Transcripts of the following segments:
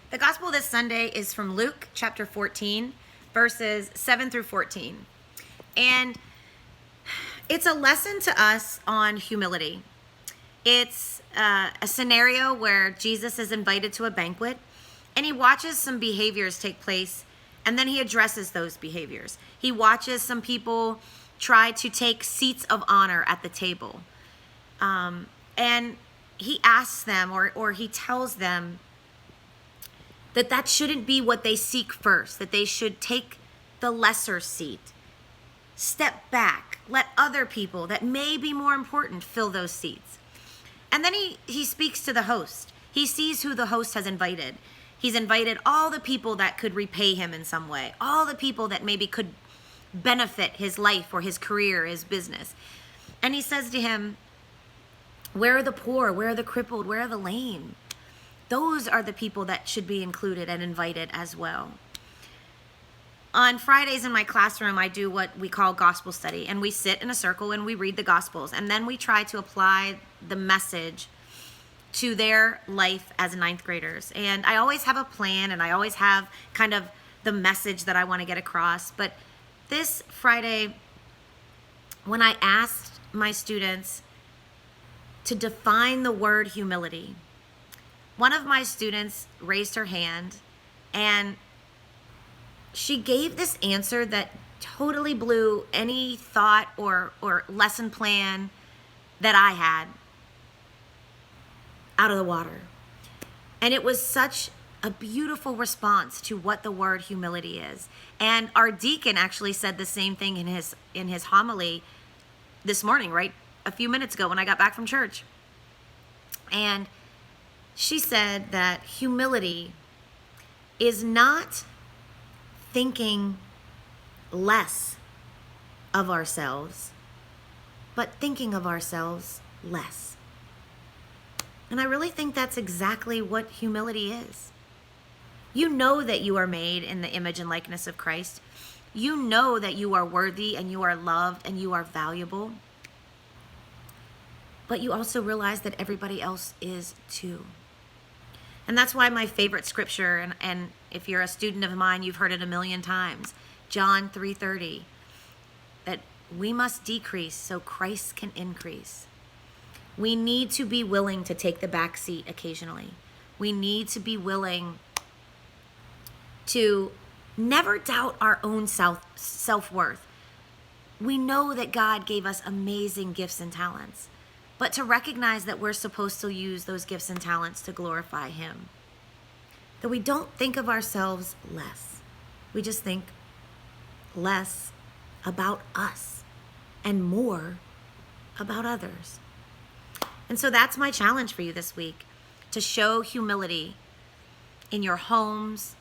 The gospel this Sunday is from Luke chapter 14, verses 7 through 14. And it's a lesson to us on humility. It's a scenario where Jesus is invited to a banquet and he watches some behaviors take place and then he addresses those behaviors. He watches some people try to take seats of honor at the table. And he asks them or he tells them that shouldn't be what they seek first, that they should take the lesser seat, step back, let other people that may be more important fill those seats. And then he speaks to the host. He sees who the host has invited. He's invited all the people that could repay him in some way, all the people that maybe could benefit his life or his career, his business. And he says to him, where are the poor? Where are the crippled? Where are the lame? Those are the people that should be included and invited as well. On Fridays in my classroom, I do what we call gospel study, and we sit in a circle and we read the gospels, and then we try to apply the message to their life as ninth graders. And I always have a plan, and I always have kind of the message that I want to get across. But this Friday, when I asked my students to define the word humility, one of my students raised her hand and she gave this answer that totally blew any thought or lesson plan that I had out of the water. And it was such a beautiful response to what the word humility is. And our deacon actually said the same thing in his homily this morning, right a few minutes ago when I got back from church. And she said that humility is not thinking less of ourselves, but thinking of ourselves less. And I really think that's exactly what humility is. You know that you are made in the image and likeness of Christ. You know that you are worthy and you are loved and you are valuable. But you also realize that everybody else is too. And that's why my favorite scripture, and if you're a student of mine, you've heard it a million times, John 3:30, that we must decrease so Christ can increase. We need to be willing to take the back seat occasionally. We need to be willing to never doubt our own self-worth. We know that God gave us amazing gifts and talents, but to recognize that we're supposed to use those gifts and talents to glorify Him. That we don't think of ourselves less. We just think less about us and more about others. And so that's my challenge for you this week, to show humility in your homes,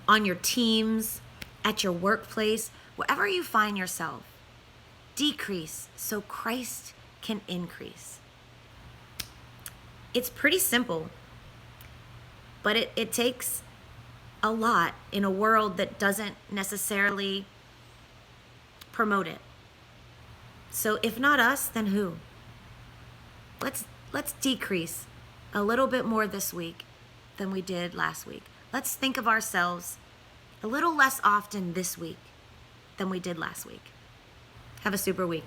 on your teams, at your workplace, wherever you find yourself. Decrease so Christ can increase. It's pretty simple, but it takes a lot in a world that doesn't necessarily promote it. So if not us, then who? Let's decrease a little bit more this week than we did last week. Let's think of ourselves a little less often this week than we did last week. Have a super week.